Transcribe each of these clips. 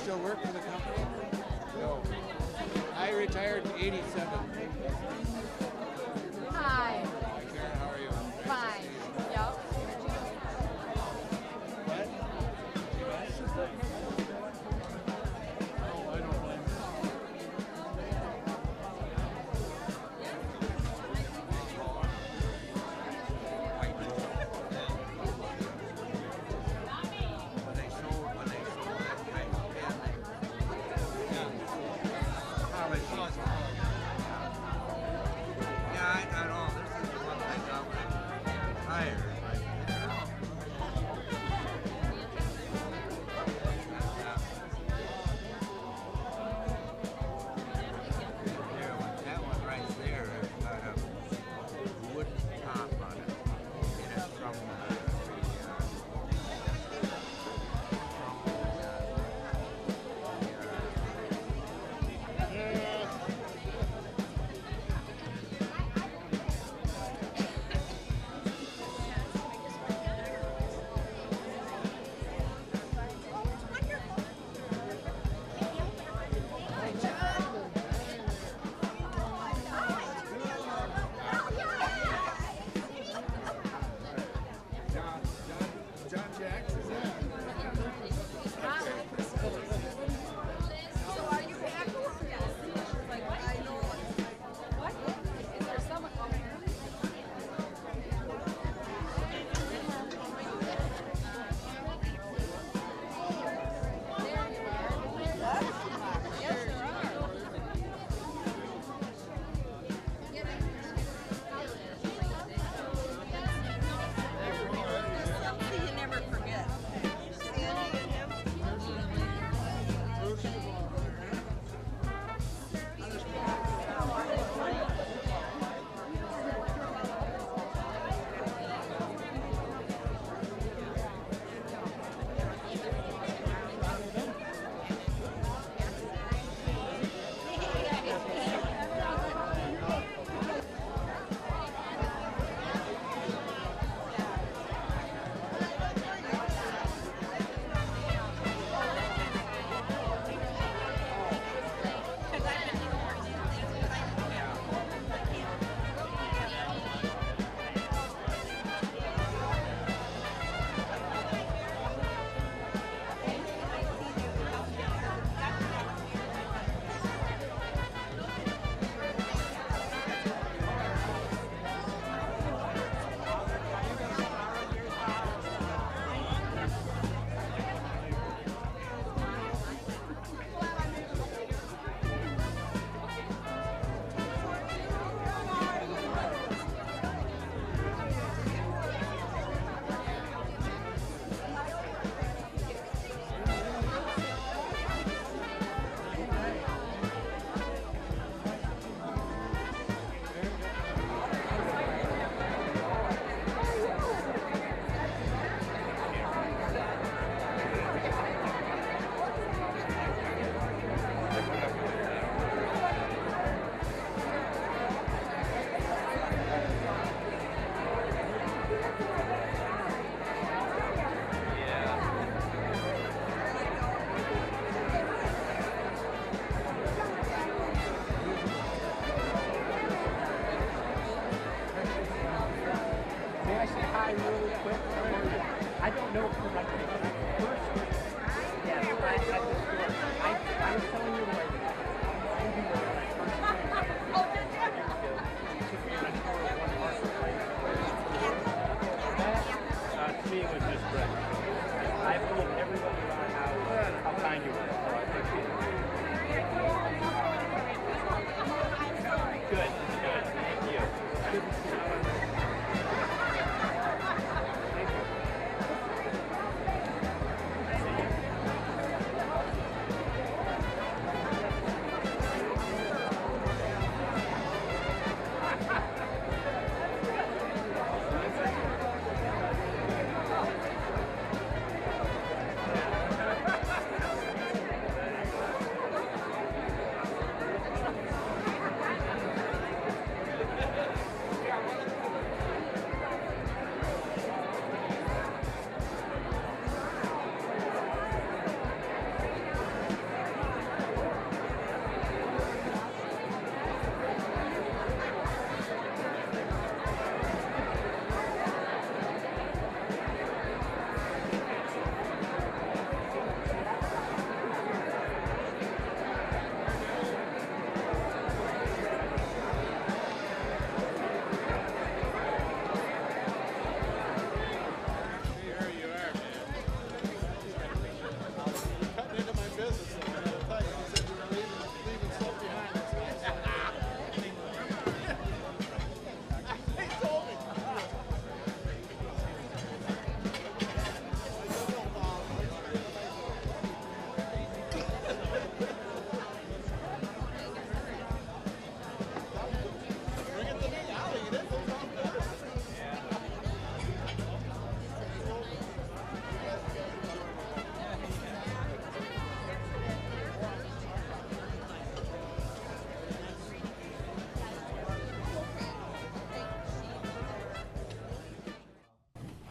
Still work for the company? No. I retired in '87. Hi. Hi, Karen. How are you? Fine. Yep. What? Oh, I don't blame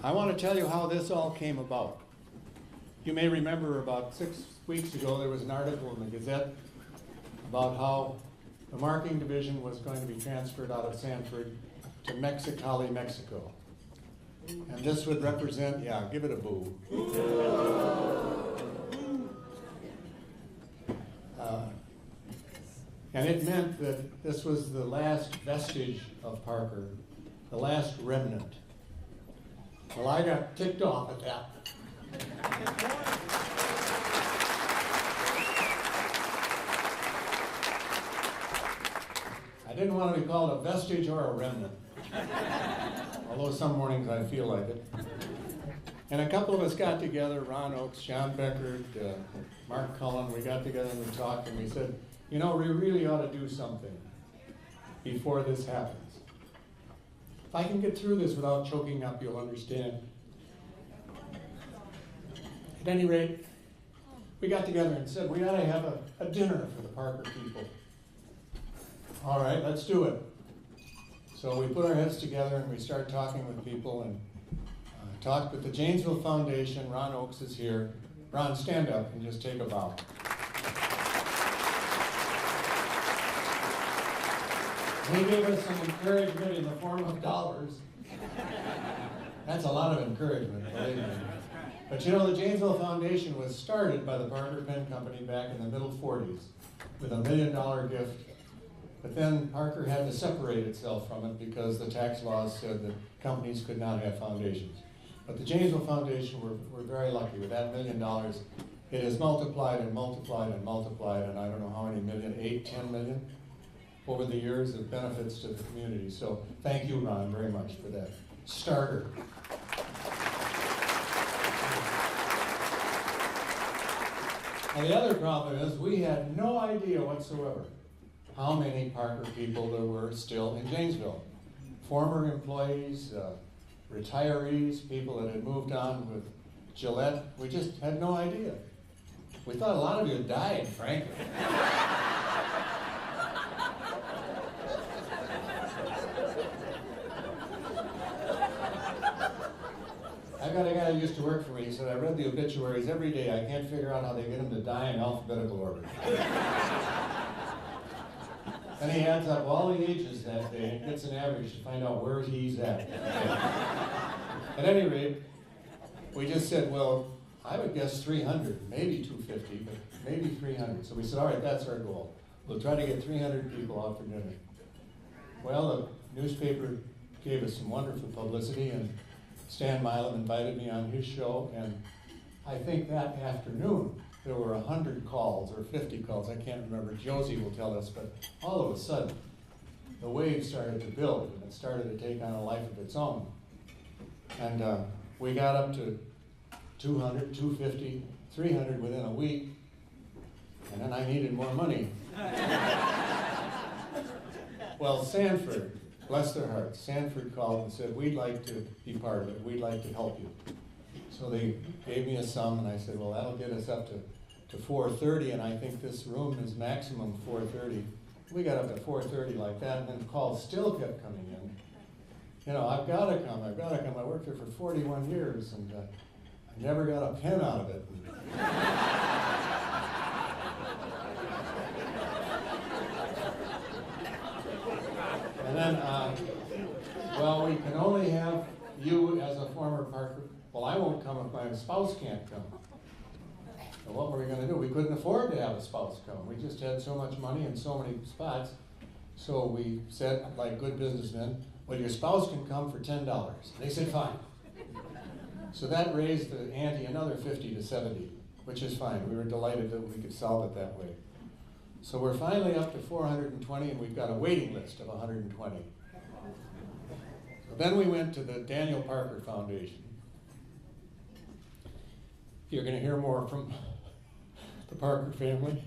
I want to tell you how this all came about. You may remember about 6 weeks ago there was an article in the Gazette about how the marking division was going to be transferred out of Sanford to Mexicali, Mexico. And this would represent, yeah, give it a boo. And it meant that this was the last vestige of Parker, the last remnant. Well, I got ticked off at that. I didn't want to be called a vestige or a remnant, although some mornings I feel like it. And a couple of us got together, Ron Oakes, John Beckford, Mark Cullen, we got together and we talked and we said, you know, we really ought to do something before this happens. If I can get through this without choking up, you'll understand. At any rate, we got together and said, we ought to have a dinner for the Parker people. All right, let's do it. So we put our heads together and we started talking with people and talked with the Janesville Foundation. Ron Oakes is here. Ron, stand up and just take a bow. He gave us some encouragement in the form of dollars. That's a lot of encouragement, believe me. But you know, the Janesville Foundation was started by the Parker Pen Company back in the middle 40s with $1 million gift. But then Parker had to separate itself from it because the tax laws said that companies could not have foundations. But the Janesville Foundation were very lucky. With that $1 million, it has multiplied and multiplied and multiplied, and I don't know how many million, 8, 10 million? Over the years of benefits to the community. So thank you, Ron, very much for that starter. And the other problem is we had no idea whatsoever how many Parker people there were still in Janesville. Former employees, retirees, people that had moved on with Gillette. We just had no idea. We thought a lot of you had died, frankly. I got a guy who used to work for me. He said, I read the obituaries every day. I can't figure out how they get them to die in alphabetical order. And he adds up all the ages that day and gets an average to find out where he's at. At any rate, we just said, well, I would guess 300, maybe 250, but maybe 300. So we said, all right, that's our goal. We'll try to get 300 people out for dinner. Well, the newspaper gave us some wonderful publicity, and Stan Milam invited me on his show, and I think that afternoon there were 100 calls or 50 calls, I can't remember, Josie will tell us, but all of a sudden the wave started to build and it started to take on a life of its own. And we got up to 200, 250, 300 within a week, and then I needed more money. Well, Sanford, bless their hearts, Sanford called and said, we'd like to be part of it, we'd like to help you. So they gave me a sum, and I said, well, that'll get us up to 430, and I think this room is maximum 430. We got up to 430 like that, and then the calls still kept coming in. You know, I've got to come. I worked there for 41 years, and I never got a pen out of it. And then, well, we can only have you as a former Parker. Well, I won't come if my spouse can't come. So what were we going to do? We couldn't afford to have a spouse come. We just had so much money and so many spots. So we said, like good businessmen, well, your spouse can come for $10. They said, fine. So that raised the ante another 50 to 70, which is fine. We were delighted that we could solve it that way. So we're finally up to 420, and we've got a waiting list of 120. So then we went to the Daniel Parker Foundation. You're going to hear more from the Parker family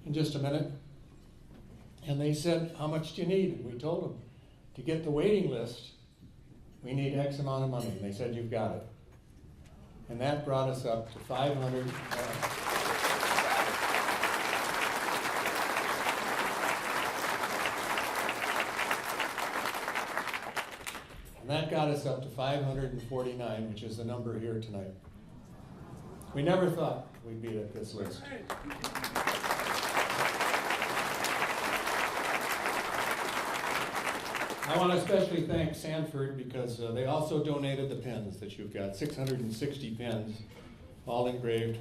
in just a minute. And they said, how much do you need? And we told them, to get the waiting list, we need X amount of money. And they said, you've got it. And that brought us up to 500. And that got us up to 549, which is the number here tonight. We never thought we'd be at this list. I want to especially thank Sanford because they also donated the pens that you've got, 660 pens, all engraved.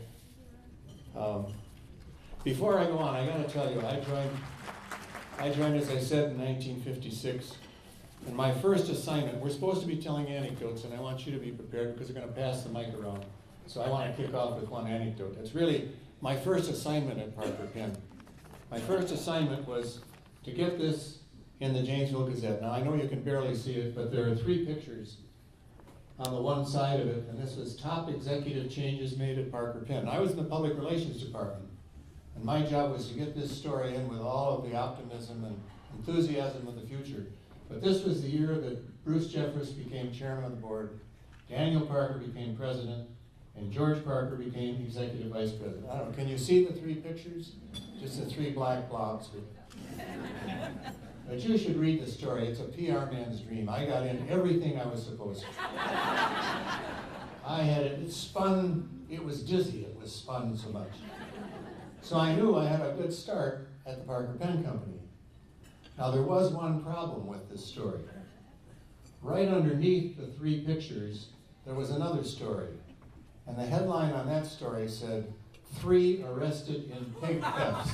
Before I go on, I got to tell you, I joined, as I said, in 1956. And my first assignment, we're supposed to be telling anecdotes, and I want you to be prepared because we're going to pass the mic around. So I want to kick off with one anecdote. It's really my first assignment at Parker Pen. My first assignment was to get this in the Janesville Gazette. Now I know you can barely see it, but there are 3 pictures on the one side of it, and this was top executive changes made at Parker Pen. I was in the public relations department, and my job was to get this story in with all of the optimism and enthusiasm of the future. But this was the year that Bruce Jeffress became chairman of the board, Daniel Parker became president, and George Parker became executive vice president. I don't know, can you see the 3 pictures? Just the 3 black blobs. But you should read the story. It's a PR man's dream. I got in everything I was supposed to. I had it spun, it was dizzy, it was spun so much. So I knew I had a good start at the Parker Pen Company. Now there was one problem with this story. Right underneath the 3 pictures, there was another story. And the headline on that story said, 3 arrested in pig thefts.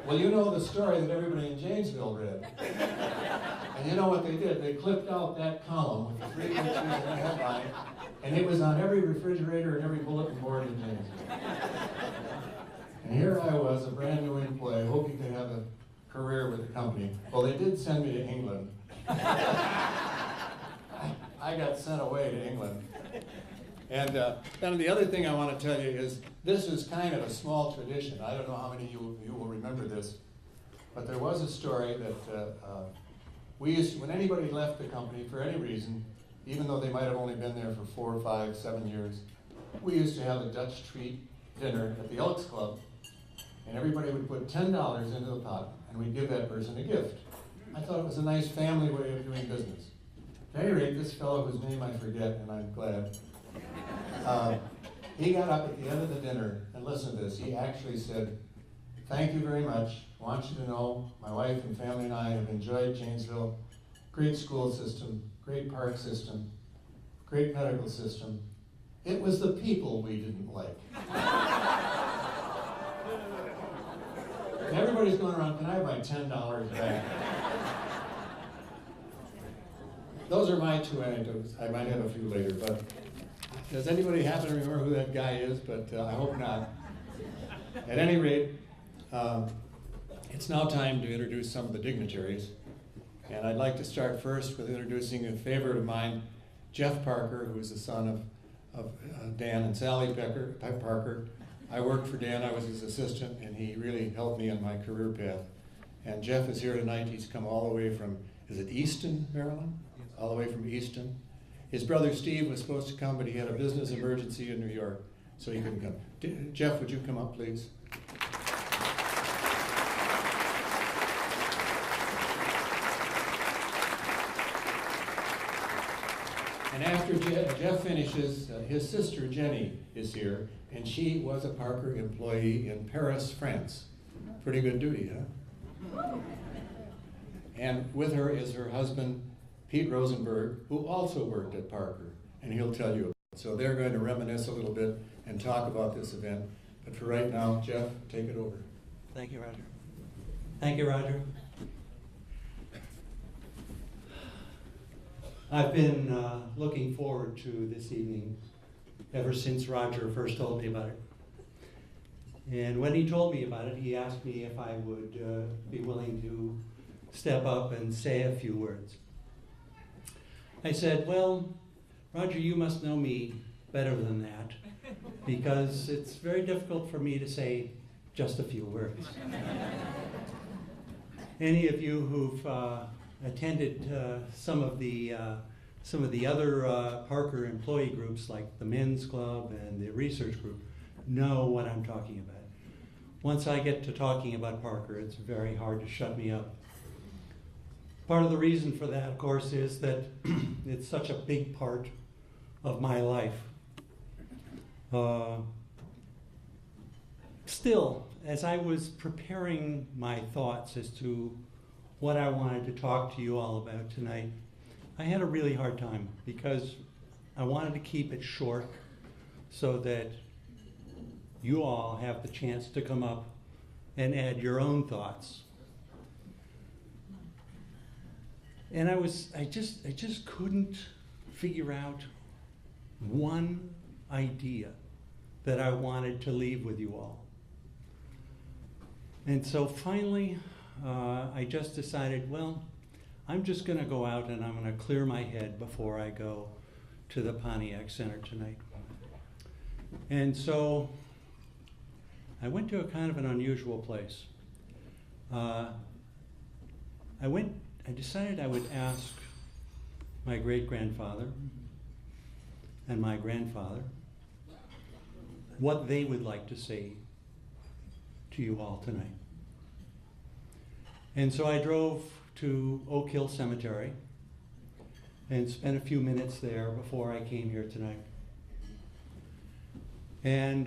Well, you know the story that everybody in Janesville read. And you know what they did? They clipped out that column with the 3 pictures in the headline, and it was on every refrigerator and every bulletin board in Janesville. And here I was, a brand new employee, hoping to have a career with the company. Well, they did send me to England. I got sent away to England. And then the other thing I want to tell you is, this is kind of a small tradition. I don't know how many of you will remember this, but there was a story that we used to, when anybody left the company for any reason, even though they might have only been there for 4, 5, 7 years, we used to have a Dutch treat dinner at the Elks Club, and everybody would put $10 into the pot, and we'd give that person a gift. I thought it was a nice family way of doing business. At any rate, this fellow whose name I forget, and I'm glad, he got up at the end of the dinner, and listen to this, he actually said, "Thank you very much. I want you to know my wife and family and I have enjoyed Janesville. Great school system, great park system, great medical system. It was the people we didn't like." And everybody's going around, "Can I have my $10 back?" Those are my 2 anecdotes. I might have a few later, but does anybody happen to remember who that guy is? But I hope not. At any rate, it's now time to introduce some of the dignitaries. And I'd like to start first with introducing a favorite of mine, Geoff Parker, who is the son of Dan and Sally Parker. I worked for Dan, I was his assistant, and he really helped me on my career path. And Geoff is here tonight. He's come all the way from, is it Easton, Maryland? All the way from Easton. His brother Steve was supposed to come, but he had a business emergency in New York, so he couldn't come. Geoff, would you come up, please? And after Geoff finishes, his sister Jenny is here, and she was a Parker employee in Paris, France. Pretty good duty, huh? And with her is her husband, Pete Rosenberg, who also worked at Parker, and he'll tell you. So they're going to reminisce a little bit and talk about this event. But for right now, Geoff, take it over. Thank you, Roger. Thank you, Roger. I've been looking forward to this evening ever since Roger first told me about it. And when he told me about it, he asked me if I would be willing to step up and say a few words. I said, "Well, Roger, you must know me better than that, because it's very difficult for me to say just a few words." Any of you who've attended some of the other Parker employee groups, like the Men's Club and the Research Group, know what I'm talking about. Once I get to talking about Parker, it's very hard to shut me up. Part of the reason for that, of course, is that it's such a big part of my life. Still, as I was preparing my thoughts as to what I wanted to talk to you all about tonight, I had a really hard time because I wanted to keep it short so that you all have the chance to come up and add your own thoughts. And I just couldn't figure out one idea that I wanted to leave with you all. And so finally, I just decided, well, I'm just going to go out and I'm going to clear my head before I go to the Pontiac Center tonight. And so I went to a kind of an unusual place. I decided I would ask my great-grandfather and my grandfather what they would like to say to you all tonight. And so I drove to Oak Hill Cemetery and spent a few minutes there before I came here tonight. And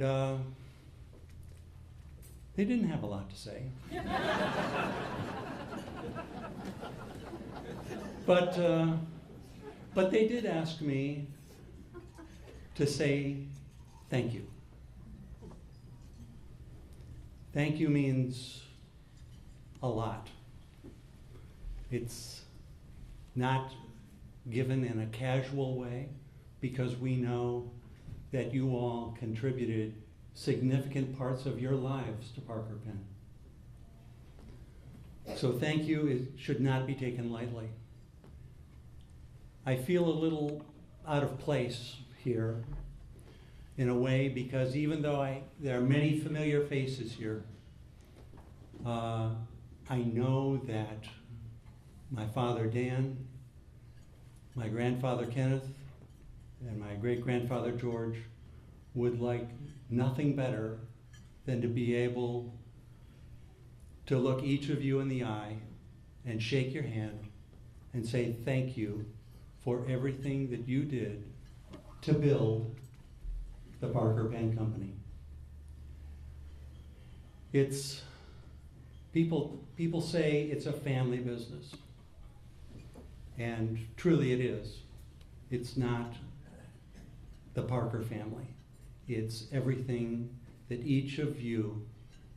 they didn't have a lot to say. But they did ask me to say thank you. Thank you means a lot. It's not given in a casual way because we know that you all contributed significant parts of your lives to Parker Penn. So thank you. It should not be taken lightly. I feel a little out of place here in a way because even though there are many familiar faces here, I know that my father Dan, my grandfather Kenneth, and my great-grandfather George would like nothing better than to be able to look each of you in the eye and shake your hand and say thank you for everything that you did to build the Parker Penn Company. It's people say it's a family business, and truly it is. It's not the Parker family. It's everything that each of you,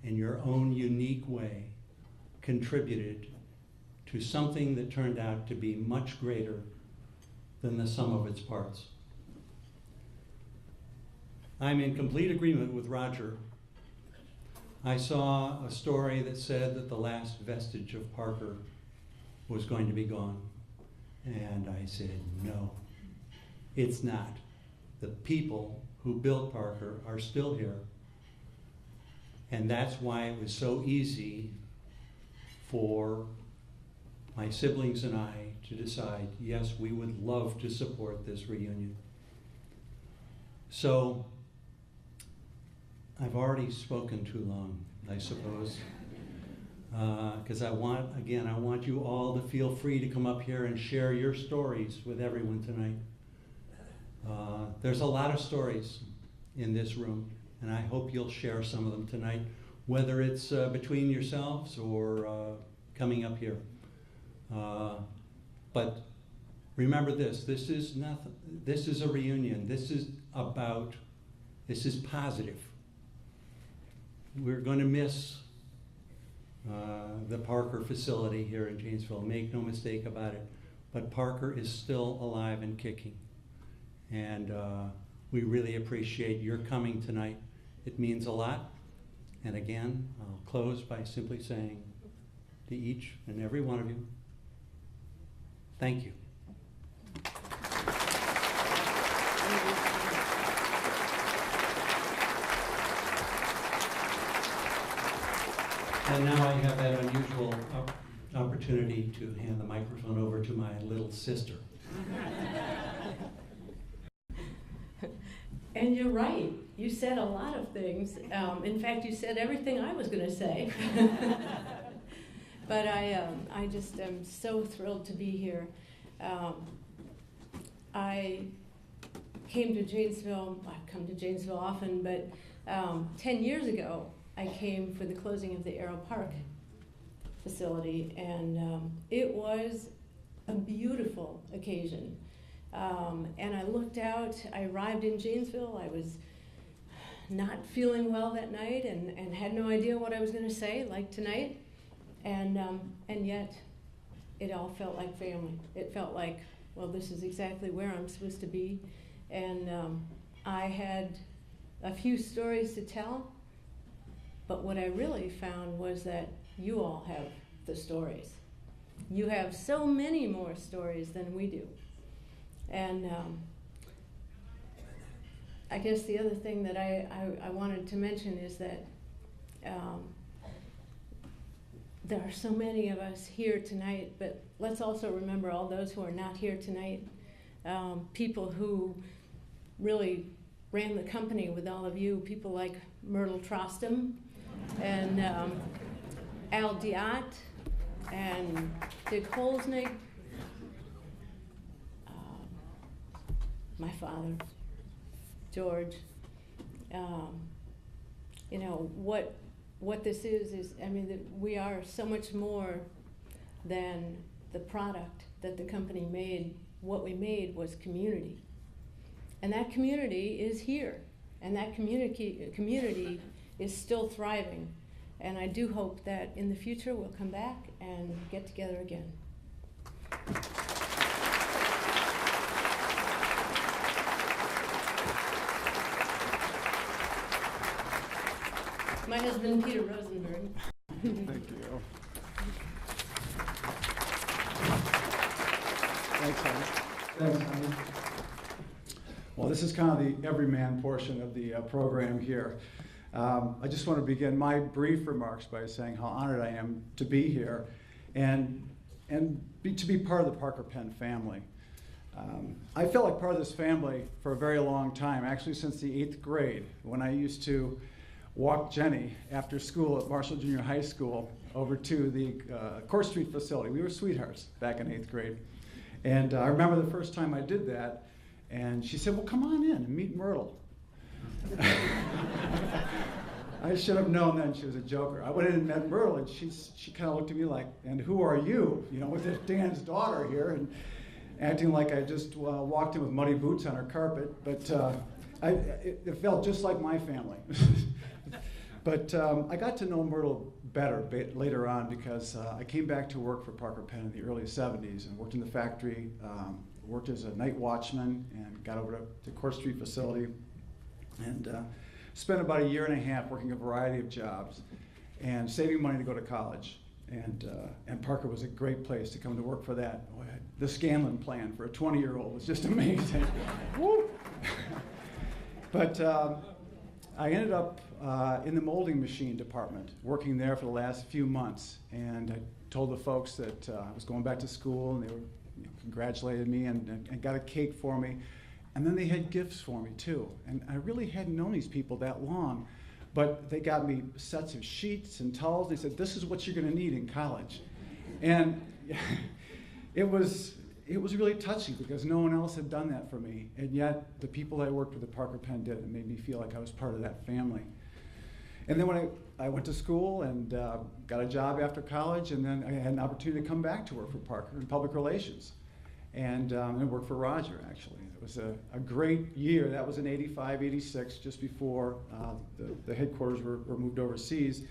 in your own unique way, contributed to something that turned out to be much greater than the sum of its parts. I'm in complete agreement with Roger. I saw a story that said that the last vestige of Parker was going to be gone. And I said, no, it's not. The people who built Parker are still here. And that's why it was so easy for my siblings and I to decide, yes, we would love to support this reunion. So, I've already spoken too long, I suppose, because I want you all to feel free to come up here and share your stories with everyone tonight. There's a lot of stories in this room, and I hope you'll share some of them tonight, whether it's between yourselves or coming up here. But remember this is nothing. This is a reunion. This is positive. We're going to miss the Parker facility here in Janesville. Make no mistake about it. But Parker is still alive and kicking. And we really appreciate your coming tonight. It means a lot. And again, I'll close by simply saying to each and every one of you, thank you. And now I have that unusual opportunity to hand the microphone over to my little sister. And you're right. You said a lot of things. In fact, you said everything I was going to say. But I just am so thrilled to be here. I came to Janesville. I've come to Janesville often, but 10 years ago, I came for the closing of the Aero Park facility, and it was a beautiful occasion. And I looked out. I arrived in Janesville. I was not feeling well that night, and had no idea what I was going to say, like tonight. And yet, it all felt like family. It felt like, well, this is exactly where I'm supposed to be. And I had a few stories to tell, but what I really found was that you all have the stories. You have so many more stories than we do. And I guess the other thing that I wanted to mention is that there are so many of us here tonight, but let's also remember all those who are not here tonight, people who really ran the company with all of you, people like Myrtle Trostam and Al Diat and Dick Holznick, my father, George. You know, what this is, I mean, that we are so much more than the product that the company made. What we made was community. And that community is here. And that community is still thriving. And I do hope that in the future we'll come back and get together again. My husband, Peter Rosenberg. Thank you. Thanks, honey. Thanks, honey. Well, this is kind of the everyman portion of the program here. I just want to begin my brief remarks by saying how honored I am to be here and to be part of the Parker Penn family. I felt like part of this family for a very long time, actually since the 8th grade, when I used to walk Jenny after school at Marshall Junior High School over to the Court Street facility. We were sweethearts back in 8th grade. And I remember the first time I did that, and she said, well, come on in and meet Myrtle. I should have known then she was a joker. I went in and met Myrtle, and she kind of looked at me like, and who are you? You know, with this Dan's daughter here, and acting like I just walked in with muddy boots on her carpet. But it felt just like my family. But I got to know Myrtle better later on because I came back to work for Parker Penn in the early 70s and worked in the factory, worked as a night watchman, and got over to the Court Street facility, and spent about a year and a half working a variety of jobs and saving money to go to college. And Parker was a great place to come to work for that. The Scanlon plan for a 20-year-old was just amazing. Woo! But I ended up in the molding machine department, working there for the last few months. And I told the folks that I was going back to school, and they were, congratulated me and got a cake for me. And then they had gifts for me too. And I really hadn't known these people that long, but they got me sets of sheets and towels. They said, this is what you're gonna need in college. And it was really touching because no one else had done that for me. And yet the people I worked with at Parker Penn did. It made me feel like I was part of that family. And then when I went to school and got a job after college, and then I had an opportunity to come back to work for Parker in public relations. And work for Roger, actually. It was a great year. That was in 85, 86, just before the headquarters were moved overseas.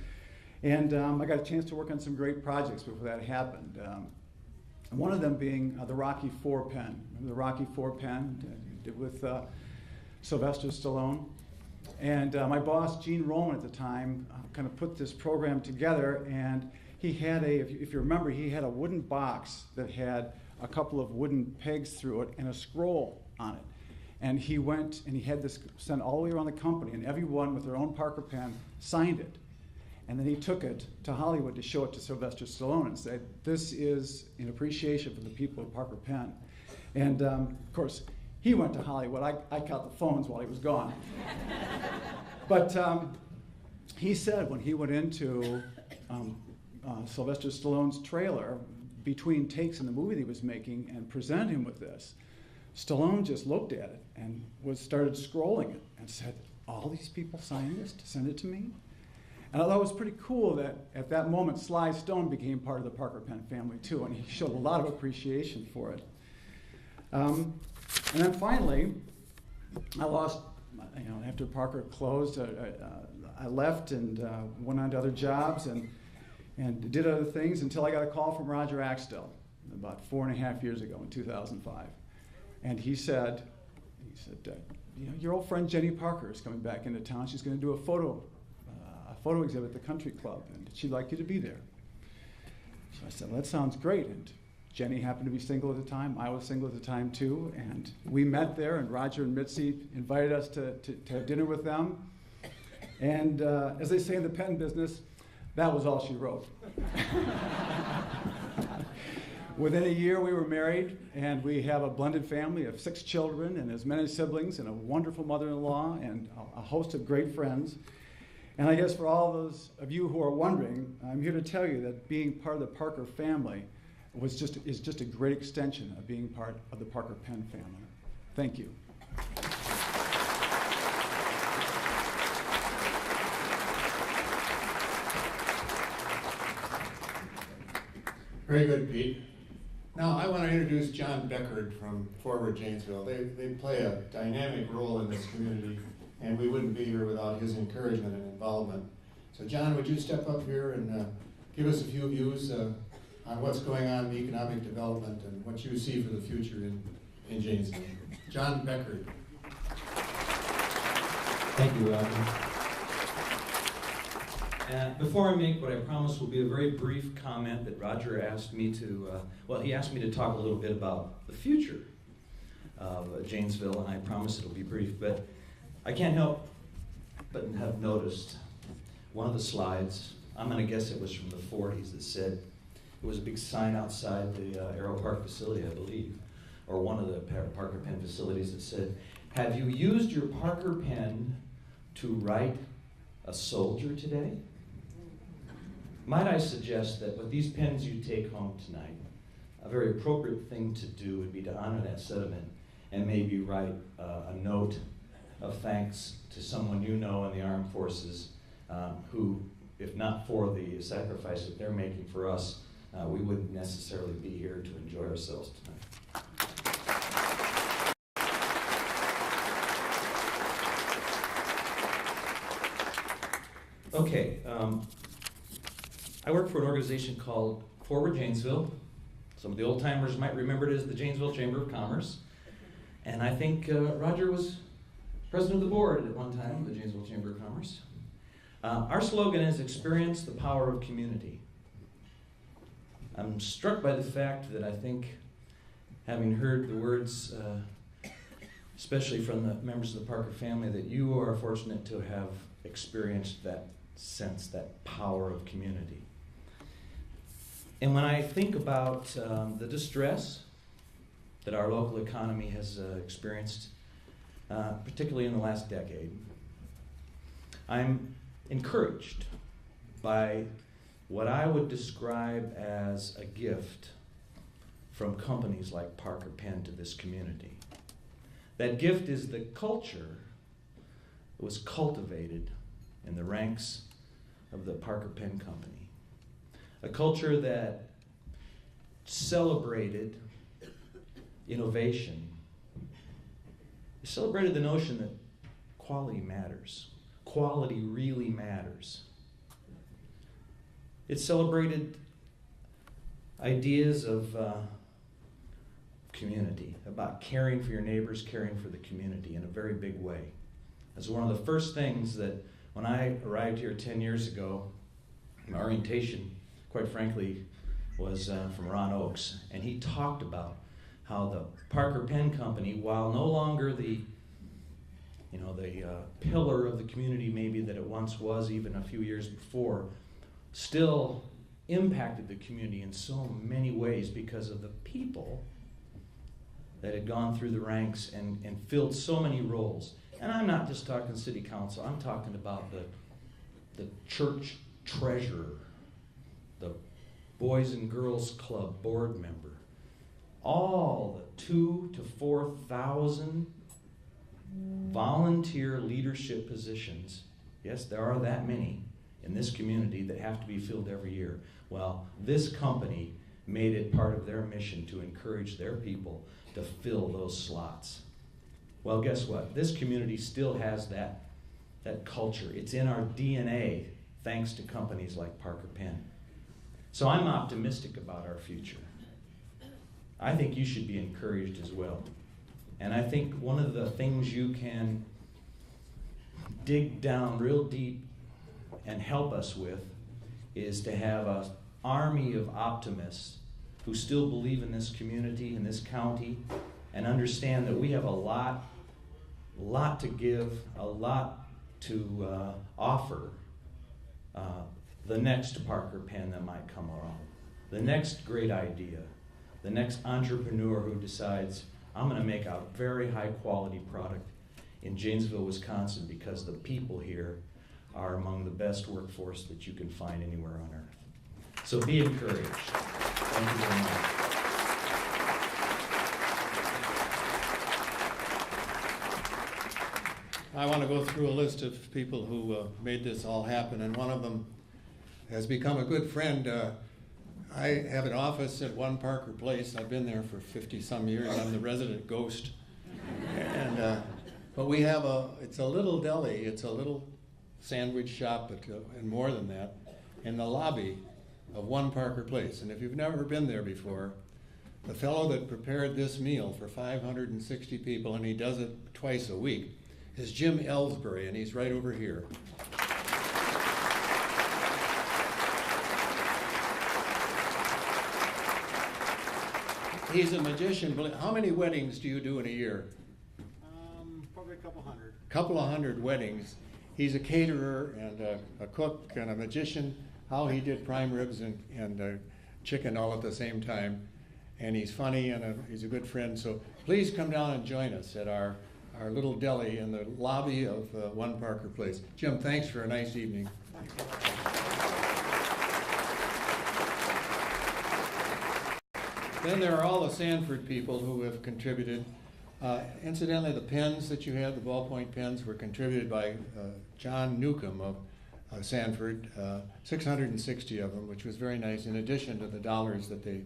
And I got a chance to work on some great projects before that happened. One of them being the Rocky IV pen. Remember the Rocky IV pen did with Sylvester Stallone? And my boss, Gene Roman at the time, kind of put this program together, and he had if you remember, he had a wooden box that had a couple of wooden pegs through it and a scroll on it. And he went and he had this sent all the way around the company, and everyone with their own Parker pen signed it. And then he took it to Hollywood to show it to Sylvester Stallone and said, this is in appreciation for the people of Parker Penn. And of course, He went to Hollywood. I caught the phones while he was gone. But he said when he went into Sylvester Stallone's trailer, between takes in the movie that he was making, and presented him with this, Stallone just looked at it and started scrolling it and said, all these people signed this to send it to me? And I thought it was pretty cool that at that moment Sly Stone became part of the Parker Penn family too, and he showed a lot of appreciation for it. And then finally, I lost, after Parker closed, I left and went on to other jobs and did other things until I got a call from Roger Axtell about 4.5 years ago in 2005. And he said, your old friend Jenny Parker is coming back into town. She's going to do a photo exhibit at the country club, and she'd like you to be there. So I said, well, that sounds great. And Jenny happened to be single at the time. I was single at the time too. And we met there, and Roger and Mitzi invited us to have dinner with them. And as they say in the Penn business, that was all she wrote. Within a year, we were married, and we have a blended family of 6 children and as many siblings and a wonderful mother-in-law and a host of great friends. And I guess for all those of you who are wondering, I'm here to tell you that being part of the Parker family is just a great extension of being part of the Parker Penn family. Thank you. Very good, Pete. Now I want to introduce John Beckford from Forward Janesville. They play a dynamic role in this community, and we wouldn't be here without his encouragement and involvement. So John, would you step up here and give us a few views on what's going on in economic development and what you see for the future in Janesville. John Beckford. Thank you, Roger. Before I make what I promise will be a very brief comment that Roger asked me to, he asked me to talk a little bit about the future of Janesville, and I promise it'll be brief, but I can't help but have noticed one of the slides, I'm going to guess it was from the 40s, that said, it was a big sign outside the Arrow Park facility, I believe, or one of the Parker Pen facilities that said, have you used your Parker pen to write a soldier today? Might I suggest that with these pens you take home tonight, a very appropriate thing to do would be to honor that sentiment and maybe write a note of thanks to someone you know in the armed forces who, if not for the sacrifice that they're making for us, we wouldn't necessarily be here to enjoy ourselves tonight. Okay, I work for an organization called Forward Janesville. Some of the old timers might remember it as the Janesville Chamber of Commerce. And I think Roger was president of the board at one time of the Janesville Chamber of Commerce. Our slogan is experience the power of community. I'm struck by the fact that I think, having heard the words, especially from the members of the Parker family, that you are fortunate to have experienced that sense, that power of community. And when I think about the distress that our local economy has experienced, particularly in the last decade, I'm encouraged by what I would describe as a gift from companies like Parker Pen to this community. That gift is the culture that was cultivated in the ranks of the Parker Pen Company. A culture that celebrated innovation, celebrated the notion that quality matters. Quality really matters. It celebrated ideas of community, about caring for your neighbors, caring for the community in a very big way. That's one of the first things that when I arrived here 10 years ago, my orientation, quite frankly, was from Ron Oakes, and he talked about how the Parker Pen Company, while no longer the pillar of the community maybe that it once was even a few years before, still impacted the community in so many ways because of the people that had gone through the ranks and filled so many roles. And I'm not just talking city council, I'm talking about the church treasurer, the Boys and Girls Club board member, all the 2,000 to 4,000 volunteer leadership positions. Yes, there are that many in this community that have to be filled every year. Well, this company made it part of their mission to encourage their people to fill those slots. Well, guess what? This community still has that culture. It's in our DNA thanks to companies like Parker Penn. So I'm optimistic about our future. I think you should be encouraged as well. And I think one of the things you can dig down real deep and help us with is to have an army of optimists who still believe in this community, in this county, and understand that we have a lot to give, a lot to offer the next Parker Penn that might come along, the next great idea, the next entrepreneur who decides, I'm going to make a very high quality product in Janesville, Wisconsin, because the people here are among the best workforce that you can find anywhere on earth. So be encouraged. Thank you very much. I want to go through a list of people who made this all happen, and one of them has become a good friend. I have an office at 1 Parker Place. I've been there for 50-some years. I'm the resident ghost. But we have it's a little deli. It's a little sandwich shop, and more than that, in the lobby of 1 Parker Place. And if you've never been there before, the fellow that prepared this meal for 560 people, and he does it twice a week, is Jim Ellsbury, and he's right over here. He's a magician. How many weddings do you do in a year? Probably a couple hundred. Couple of hundred weddings. He's a caterer and a cook and a magician. How he did prime ribs and chicken all at the same time. And he's funny and he's a good friend. So please come down and join us at our little deli in the lobby of 1 Parker Place. Jim, thanks for a nice evening. Then there are all the Sanford people who have contributed. Incidentally, the pens that you had, the ballpoint pens, were contributed by John Newcomb of Sanford, 660 of them, which was very nice, in addition to the dollars that they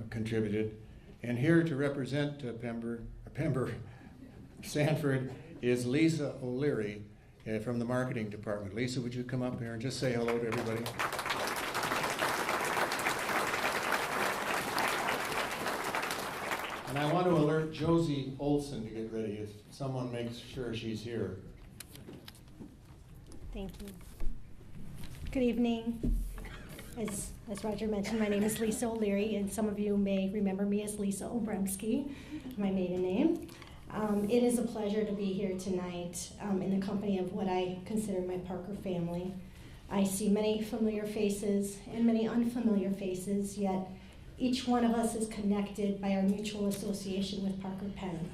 contributed. And here to represent Pember Sanford is Lisa O'Leary from the marketing department. Lisa, would you come up here and just say hello to everybody? And I want to alert Josie Olson to get ready if someone makes sure she's here. Thank you. Good evening. As Roger mentioned, my name is Lisa O'Leary, and some of you may remember me as Lisa Obremski, my maiden name. It is a pleasure to be here tonight in the company of what I consider my Parker family. I see many familiar faces and many unfamiliar faces, yet each one of us is connected by our mutual association with Parker Penn.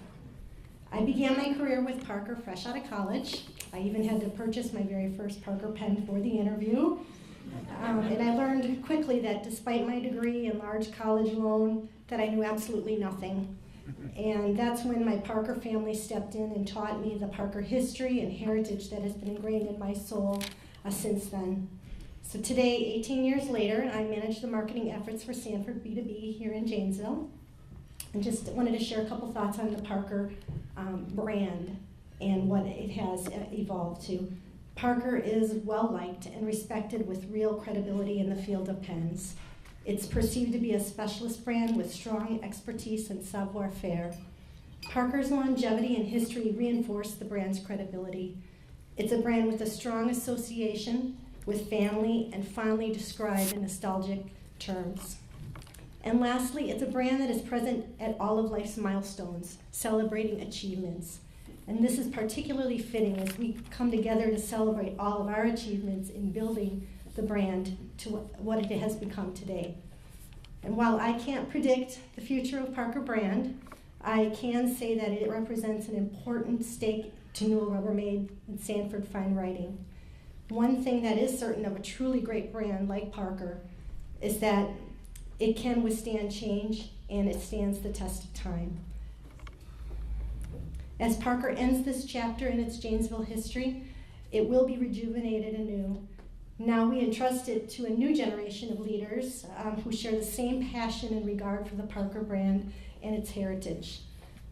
I began my career with Parker fresh out of college. I even had to purchase my very first Parker pen for the interview. And I learned quickly that despite my degree and large college loan, that I knew absolutely nothing. And that's when my Parker family stepped in and taught me the Parker history and heritage that has been ingrained in my soul since then. So today, 18 years later, I manage the marketing efforts for Sanford B2B here in Janesville. And just wanted to share a couple thoughts on the Parker brand and what it has evolved to. Parker is well-liked and respected with real credibility in the field of pens. It's perceived to be a specialist brand with strong expertise and savoir-faire. Parker's longevity and history reinforce the brand's credibility. It's a brand with a strong association with family and fondly described in nostalgic terms. And lastly, it's a brand that is present at all of life's milestones, celebrating achievements. And this is particularly fitting as we come together to celebrate all of our achievements in building the brand to what it has become today. And while I can't predict the future of Parker brand, I can say that it represents an important stake to Newell Rubbermaid and Sanford Fine Writing. One thing that is certain of a truly great brand like Parker is that it can withstand change and it stands the test of time. As Parker ends this chapter in its Janesville history, it will be rejuvenated anew. Now we entrust it to a new generation of leaders who share the same passion and regard for the Parker brand and its heritage.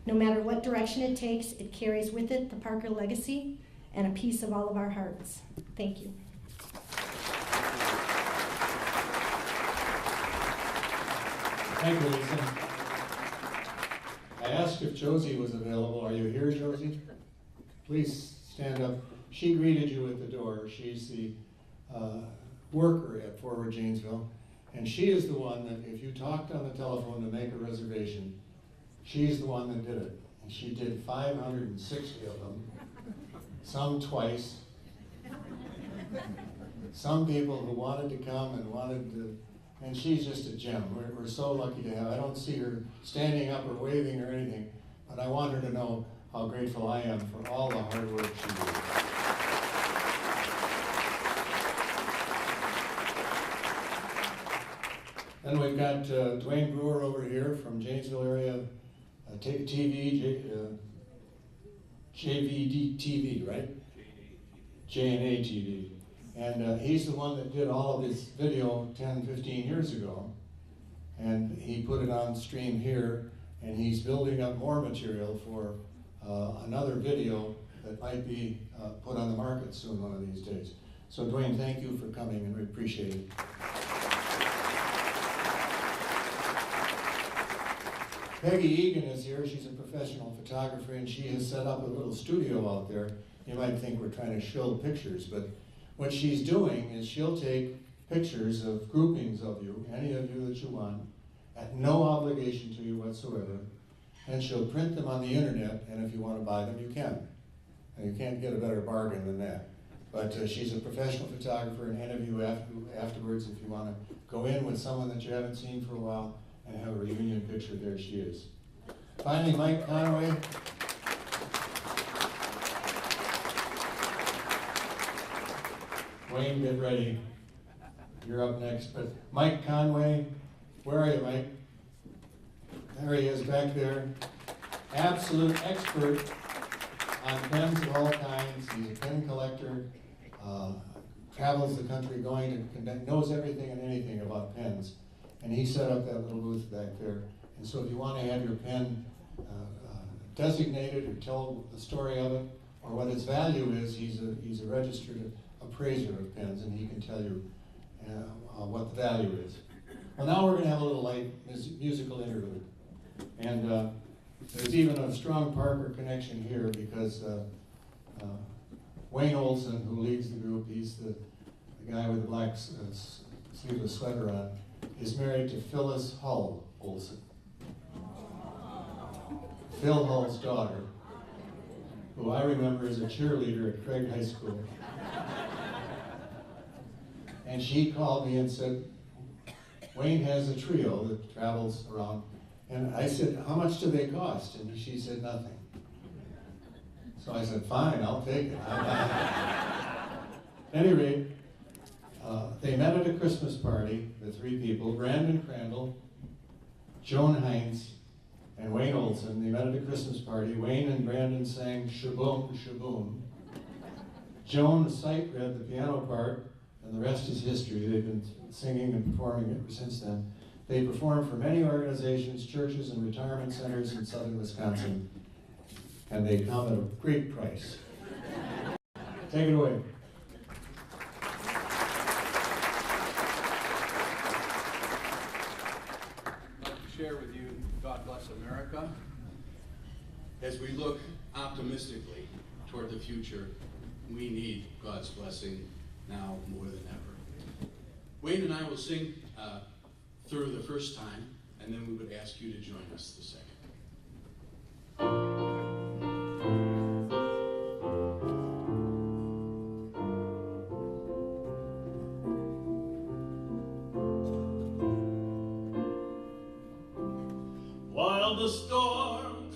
No matter what direction it takes, it carries with it the Parker legacy and a piece of all of our hearts. Thank you. Thank you, Lisa. I asked if Josie was available. Are you here, Josie? Please stand up. She greeted you at the door. She's the worker at Forward Janesville, and she is the one that if you talked on the telephone to make a reservation, she's the one that did it. And she did 560 of them, some twice. Some people who wanted to come and wanted to, and she's just a gem. We're so lucky to have her. I don't see her standing up or waving or anything, but I want her to know how grateful I am for all the hard work she did. Then we've got Dwayne Brewer over here from Janesville area TV, JVD TV, right? J&A TV. And he's the one that did all of this video 10, 15 years ago. And he put it on stream here, and he's building up more material for another video that might be put on the market soon one of these days. So Dwayne, thank you for coming, and we appreciate it. Peggy Egan is here. She's a professional photographer, and she has set up a little studio out there. You might think we're trying to shill pictures, but what she's doing is she'll take pictures of groupings of you, any of you that you want, at no obligation to you whatsoever, and she'll print them on the internet, and if you want to buy them, you can. And you can't get a better bargain than that. But she's a professional photographer, and any of you afterwards, if you want to go in with someone that you haven't seen for a while and have a reunion picture, there she is. Finally, Mike Conway. Wayne, get ready. You're up next. But Mike Conway, where are you, Mike? There he is back there. Absolute expert on pens of all kinds. He's a pen collector, travels the country going to, knows everything and anything about pens. And he set up that little booth back there. And so if you want to have your pen designated or tell the story of it, or what its value is, he's a registered appraiser of pens, and he can tell you what the value is. Well, now we're going to have a little light musical interlude. And there's even a strong Parker connection here because Wayne Olson, who leads the group, he's the guy with the black sleeveless sweater on, is married to Phyllis Hull Olson. Phil Hull's daughter, who I remember as a cheerleader at Craig High School. And she called me and said, Wayne has a trio that travels around. And I said, how much do they cost? And she said, nothing. So I said, fine, I'll take it. At any rate, they met at a Christmas party, the three people, Brandon Crandall, Joan Hines, and Wayne Olson. They met at a Christmas party. Wayne and Brandon sang Shaboom, Shaboom. Joan sight read the piano part, and the rest is history. They've been singing and performing it ever since then. They performed for many organizations, churches, and retirement centers in southern Wisconsin, and they come at a great price. Take it away. I'd like to share with you God Bless America as we look optimistically toward the future. We need God's blessing now more than ever. Wayne and I will sing through the first time, and then we would ask you to join us the second. While the storm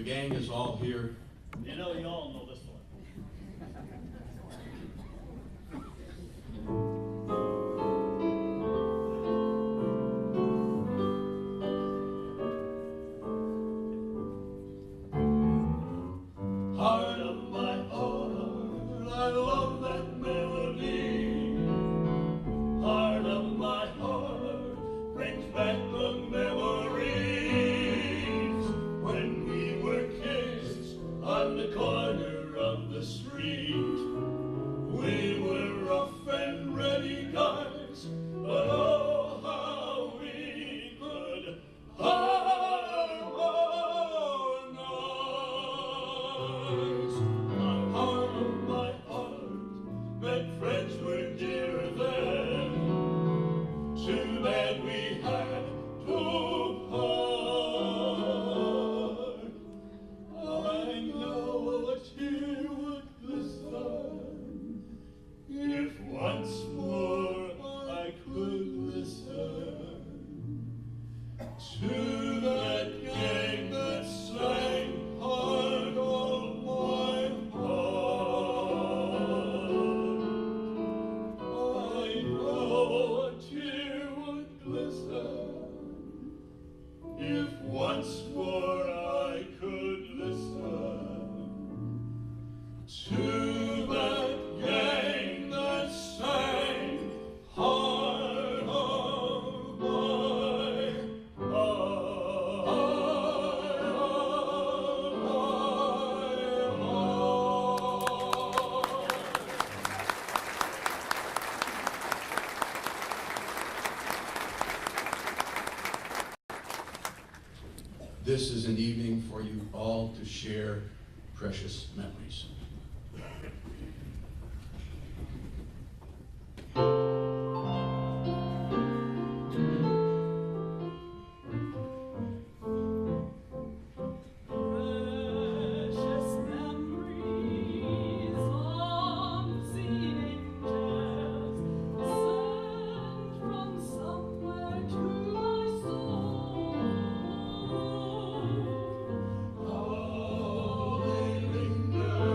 The gang is all here. You know, you all know this one. Heart of my heart, I love that melody. Heart of my heart brings back the memories when we were kids on the corner of the street. We were rough and ready guys, but oh how we could harmonize. Heart of my heart, that friends were dear then. Too bad we had to part. I know a tear would glisten if once more I could listen to that gang that sang Heart of My Heart. I know a tear would glisten if once more I could listen to that gang that sang Heart of My This is an evening for you all to share precious memories. Precious memories of seeing angels sent from somewhere to my soul. How they linger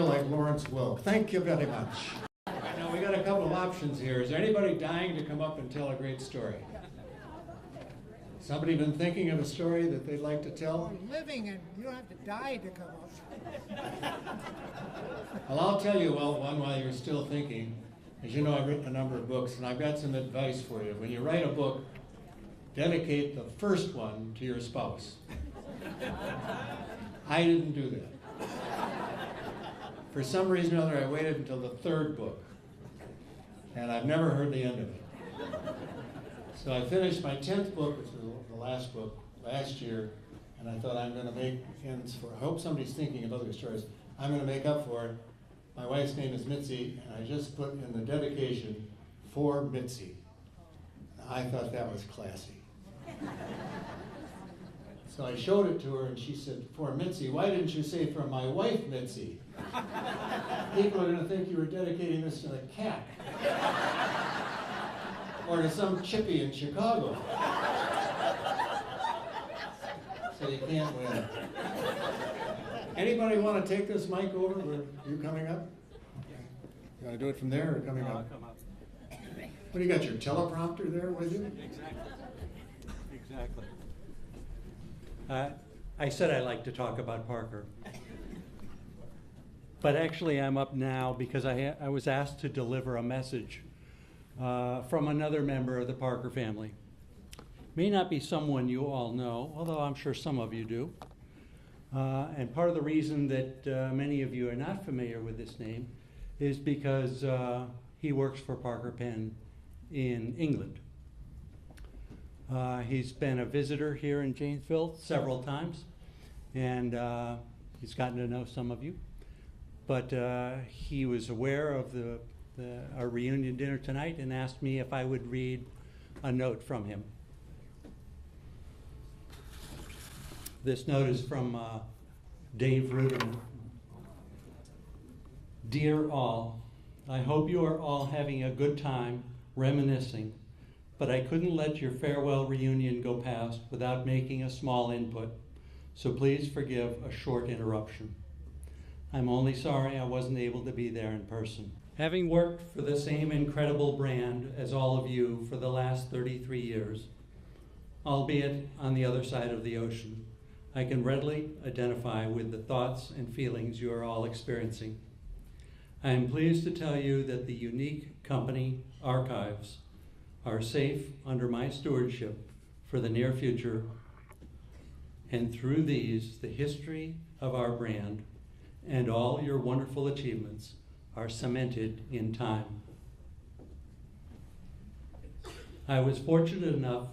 feel like Lawrence Wilk. Thank you very much. Now, we got a couple of options here. Is there anybody dying to come up and tell a great story? Somebody been thinking of a story that they'd like to tell? Living, and you don't have to die to come up. Well, I'll tell you one while you're still thinking. As you know, I've written a number of books, and I've got some advice for you. When you write a book, dedicate the first one to your spouse. I didn't do that. For some reason or other, I waited until the third book, and I've never heard the end of it. So I finished my 10th book, which was the last book, last year, and I thought I'm going to make ends for, I hope somebody's thinking of other stories. I'm going to make up for it. My wife's name is Mitzi, and I just put in the dedication, for Mitzi. I thought that was classy. So I showed it to her, and she said, for Mitzi, why didn't you say for my wife, Mitzi? People are going to think you were dedicating this to the cat. Or to some chippy in Chicago. So you can't win. Anybody want to take this mic over? Are you coming up? You want to do it from there or coming up? I'll come up. What do you got, your teleprompter there with you? Exactly. I said I like to talk about Parker. But actually I'm up now because I was asked to deliver a message from another member of the Parker family. May not be someone you all know, although I'm sure some of you do. And part of the reason that many of you are not familiar with this name is because he works for Parker Pen in England. He's been a visitor here in Janesville several times, and he's gotten to know some of you. But he was aware of our reunion dinner tonight and asked me if I would read a note from him. This note is from Dave Ruderman. Dear all, I hope you are all having a good time reminiscing, but I couldn't let your farewell reunion go past without making a small input, so please forgive a short interruption. I'm only sorry I wasn't able to be there in person. Having worked for the same incredible brand as all of you for the last 33 years, albeit on the other side of the ocean, I can readily identify with the thoughts and feelings you are all experiencing. I am pleased to tell you that the unique company archives are safe under my stewardship for the near future, and through these, the history of our brand and all your wonderful achievements are cemented in time. I was fortunate enough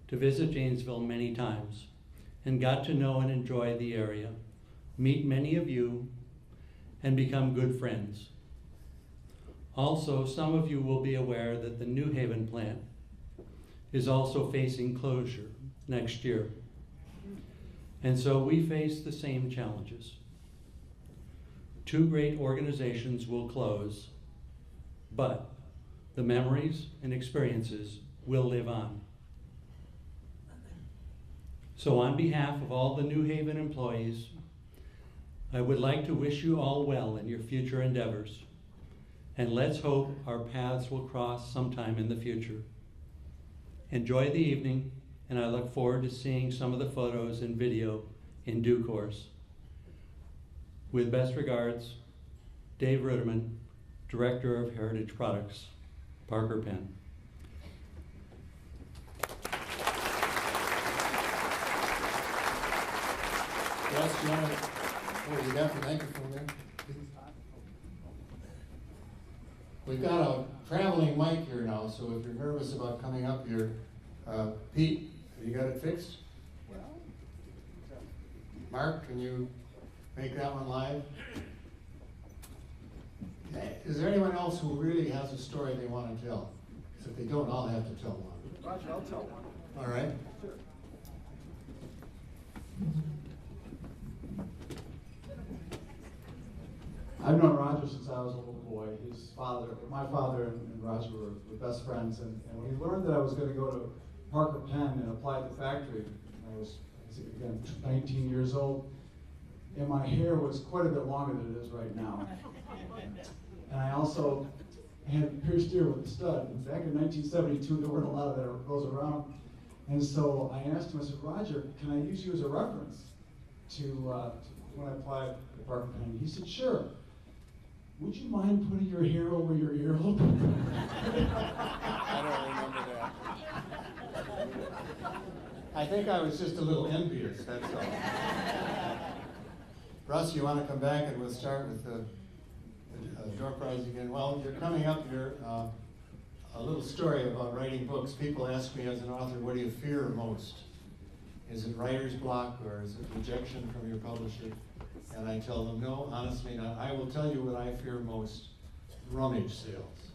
to visit Janesville many times and got to know and enjoy the area, meet many of you, and become good friends. Also, some of you will be aware that the New Haven plant is also facing closure next year. And so we face the same challenges. Two great organizations will close, but the memories and experiences will live on. So on behalf of all the New Haven employees, I would like to wish you all well in your future endeavors, and let's hope our paths will cross sometime in the future. Enjoy the evening, and I look forward to seeing some of the photos and video in due course. With best regards, Dave Ruderman, Director of Heritage Products, Parker Pen. Yes, you want to, oh, you got the microphone there? We've got a traveling mic here now, so if you're nervous about coming up here, Pete, have you got it fixed? Mark, can you make that one live? Is there anyone else who really has a story they want to tell? Because if they don't, I'll have to tell one. Roger, I'll tell one. All right. Sure. I've known Roger since I was a little boy. His father, my father and Roger were best friends, and when he learned that I was going to go to Parker Pen and apply at the factory, I was, again, 19 years old, and my hair was quite a bit longer than it is right now. And I also had pierced ear with a stud. Back in 1972, there weren't a lot of those around. And so I asked him, I said, Roger, can I use you as a reference to when I applied for Parker Pen? He said, sure. Would you mind putting your hair over your earlobe? I don't remember that. I think I was just a little envious, that's all. Russ, you want to come back and we'll start with the door prize again? Well, you're coming up here, a little story about writing books. People ask me as an author, what do you fear most? Is it writer's block or is it rejection from your publisher? And I tell them, no, honestly not. I will tell you what I fear most, rummage sales.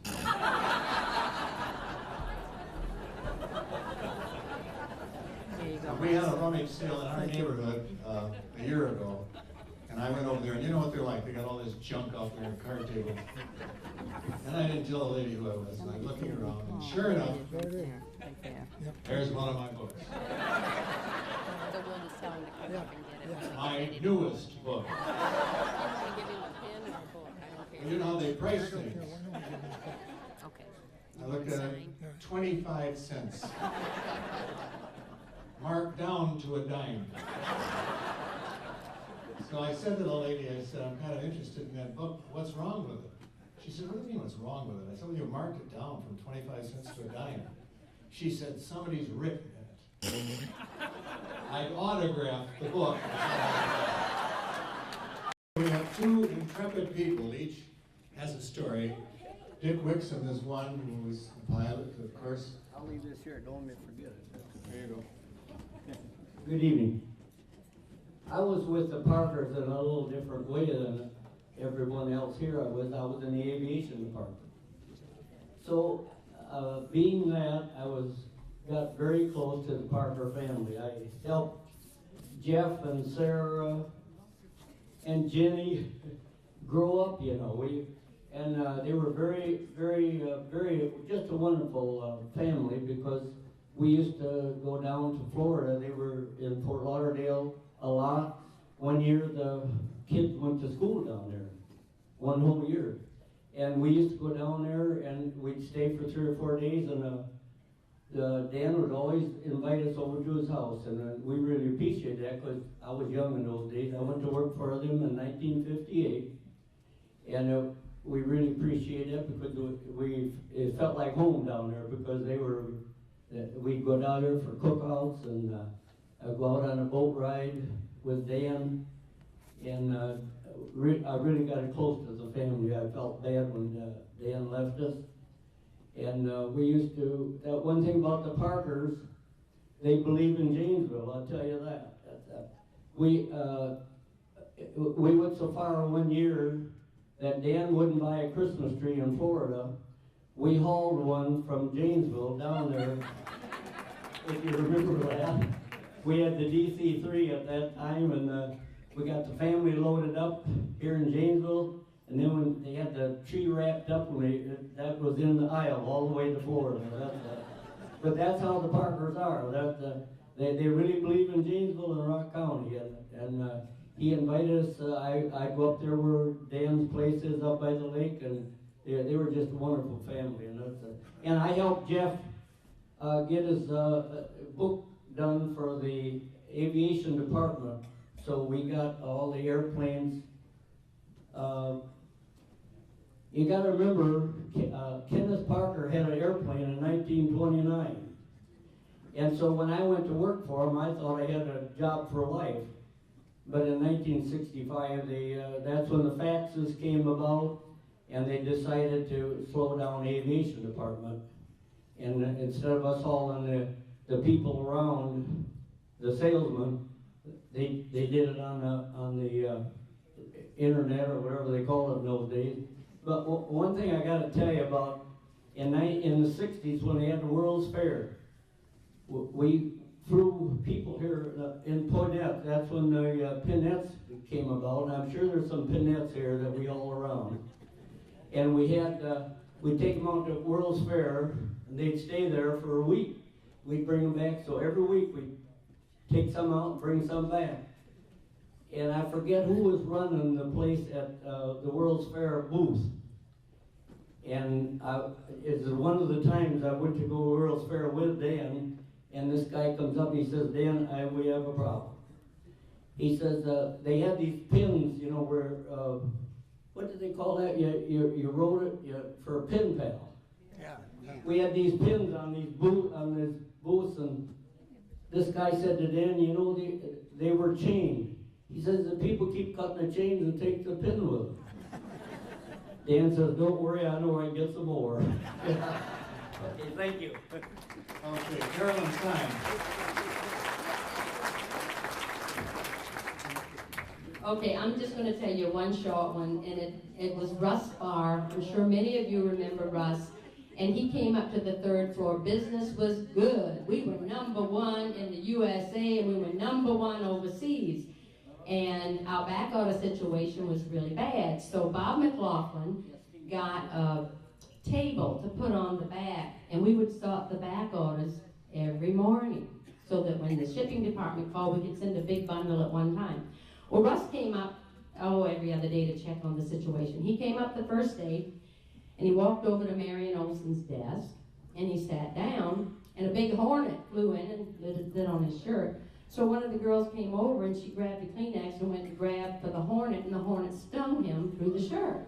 We had a rummage sale in our neighborhood a year ago, and I went over there, and you know what they're like. They got all this junk out there, card tables. And I didn't tell the lady who I was, and I'm looking around, and sure enough, there's one of my books. My newest book. And you know how they price things. I looked at it, 25 cents. Marked down to a dime. So I said to the lady, I said, I'm kind of interested in that book. What's wrong with it? She said, what do you mean what's wrong with it? I said, well, you marked it down from 25 cents to a dime. She said, somebody's written it. I autographed the book. We have two intrepid people, each has a story. Dick Wixom is one who was the pilot, of course. I'll leave this here, don't let me forget it. There you go. Good evening. I was with the Parkers in a little different way than everyone else here. I was in the aviation department. So, being that, got very close to the Parker family. I helped Jeff and Sarah and Jenny grow up, you know. They were very, just a wonderful family, because we used to go down to Florida. They were in Fort Lauderdale a lot. One year the kids went to school down there, one whole year. And we used to go down there and we'd stay for 3 or 4 days, and Dan would always invite us over to his house, and we really appreciated that, because I was young in those days. I went to work for them in 1958, and we really appreciated it, because it felt like home down there, because we'd go down there for cookouts, and go out on a boat ride with Dan, and I really got close to the family. I felt bad when Dan left us. And we used to, that one thing about the Parkers, they believe in Janesville, I'll tell you that. We went so far one year that Dan wouldn't buy a Christmas tree in Florida. We hauled one from Janesville down there, if you remember that. We had the DC-3 at that time, and we got the family loaded up here in Janesville. And then when they had the tree wrapped up, that was in the aisle all the way to Florida. But that's how the Parkers are. They really believe in Janesville and Rock County. And he invited us. I go up there where Dan's place is up by the lake, and they were just a wonderful family. And I helped Jeff get his book done for the aviation department. So we got all the airplanes. You got to remember, Kenneth Parker had an airplane in 1929. And so when I went to work for him, I thought I had a job for life. But in 1965, that's when the faxes came about, and they decided to slow down the aviation department. And instead of us hauling the people around, the salesmen, they did it on the internet, or whatever they called it in those days. But one thing I got to tell you about, in the 60s when they had the World's Fair, we flew people here in Ponette. That's when the Pinettes came about, and I'm sure there's some Pinettes here that we all around. And we'd take them out to World's Fair, and they'd stay there for a week. We'd bring them back, so every week we'd take some out and bring some back. and I forget who was running the place at the World's Fair booth. And it's one of the times I went to go to World's Fair with Dan, and this guy comes up and he says, Dan, we have a problem. He says, they had these pins, you know, where, what did they call that? You wrote it for a pin pal. Yeah. We had these pins on these booths, and this guy said to Dan, you know, they were chained. He says, the people keep cutting the chains and take the pin with them. Dan says, don't worry, I know where I can get some more. Okay, thank you. Okay, Carolyn's time. Okay, I'm just going to tell you one short one, and it was Russ Barr. I'm sure many of you remember Russ. And he came up to the third floor. Business was good. We were #1 in the USA, and we were #1 overseas. And our back order situation was really bad. So Bob McLaughlin got a table to put on the back, and we would start the back orders every morning so that when the shipping department called, we could send a big bundle at one time. Well, Russ came up, every other day to check on the situation. He came up the first day, and he walked over to Marion Olson's desk, and he sat down, and a big hornet flew in and lit on his shirt. So one of the girls came over, and she grabbed a Kleenex and went to grab for the hornet, and the hornet stung him through the shirt.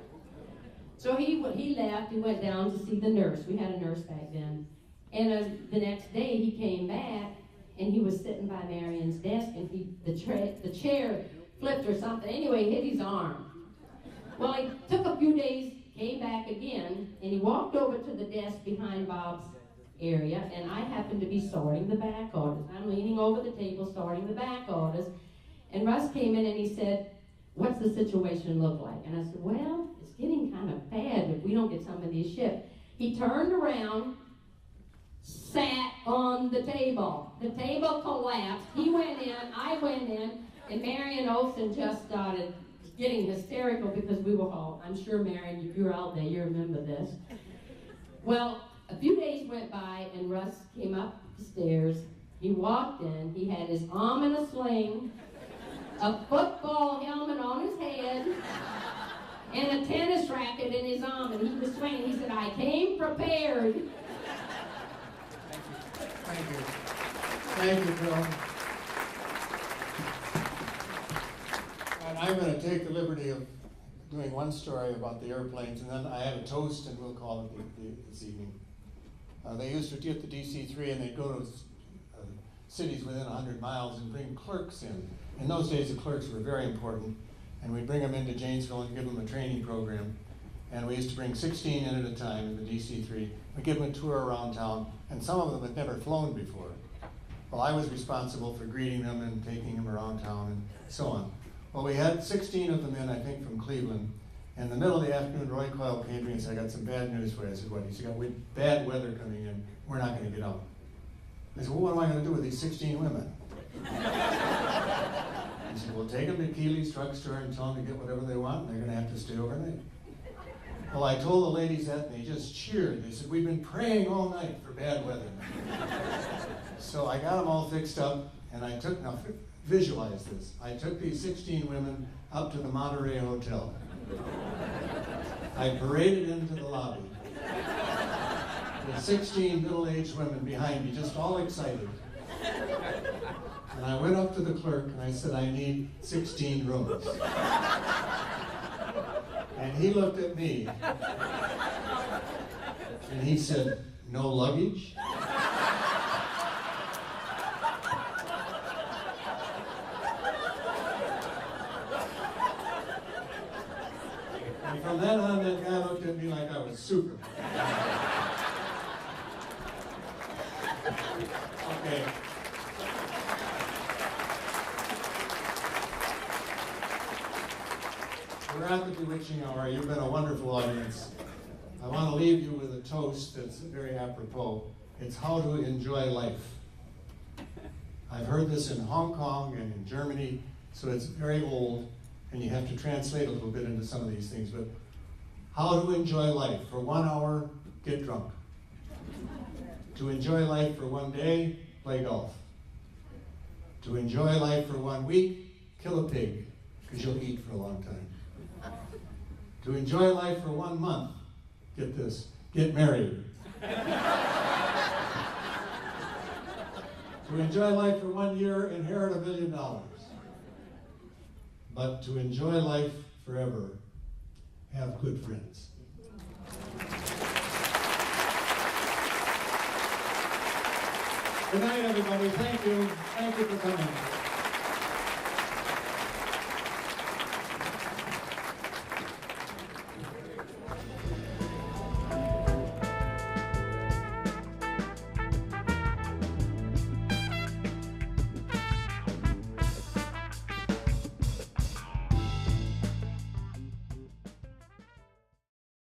So he left, he went down to see the nurse. We had a nurse back then. And the next day, he came back, and he was sitting by Marion's desk, and the chair flipped or something. Anyway, hit his arm. Well, it took a few days, came back again, and he walked over to the desk behind Bob's area, and I happened to be sorting the back orders. I'm leaning over the table sorting the back orders, and Russ came in and he said, what's the situation look like? And I said, well, it's getting kind of bad if we don't get some of these shipped. He turned around, sat on the table. The table collapsed. He went in, I went in, and Marion Olson just started getting hysterical because we were all, I'm sure, Marion, if you're out there, you remember this. Well, a few days went by, and Russ came up the stairs. He walked in. He had his arm in a sling, a football helmet on his head, and a tennis racket in his arm, and he was swinging. He said, I came prepared. Thank you. Thank you, Bill. And I'm going to take the liberty of doing one story about the airplanes, and then I have a toast, and we'll call it this evening. They used to get the DC-3, and they'd go to cities within 100 miles and bring clerks in. In those days, the clerks were very important, and we'd bring them into Janesville and give them a training program. And we used to bring 16 in at a time in the DC-3. We'd give them a tour around town, and some of them had never flown before. Well, I was responsible for greeting them and taking them around town and so on. Well, we had 16 of them in, I think, from Cleveland. In the middle of the afternoon, Roy Coyle came to me and said, I got some bad news for you. I said, what? He said, we got bad weather coming in. We're not going to get out. I said, well, what am I going to do with these 16 women? He said, well, take them to Keeley's drugstore and tell them to get whatever they want, and they're going to have to stay overnight. Well, I told the ladies that, and they just cheered. They said, we've been praying all night for bad weather. So I got them all fixed up, and I took, now visualize this, I took these 16 women up to the Monterey Hotel. I paraded into the lobby with 16 middle-aged women behind me, just all excited. And I went up to the clerk and I said, I need 16 rooms. And he looked at me and he said, no luggage? And from then on, that guy looked at me like I was Superman. Okay. We're at the bewitching hour. You've been a wonderful audience. I want to leave you with a toast that's very apropos. It's how to enjoy life. I've heard this in Hong Kong and in Germany, so it's very old, and you have to translate a little bit into some of these things, but how to enjoy life. For 1 hour, get drunk. To enjoy life for 1 day, play golf. To enjoy life for 1 week, kill a pig. because you'll eat for a long time. To enjoy life for 1 month, get this, get married. To enjoy life for 1 year, inherit $1 million. But to enjoy life forever, have good friends. Good night, everybody. Thank you. Thank you for coming.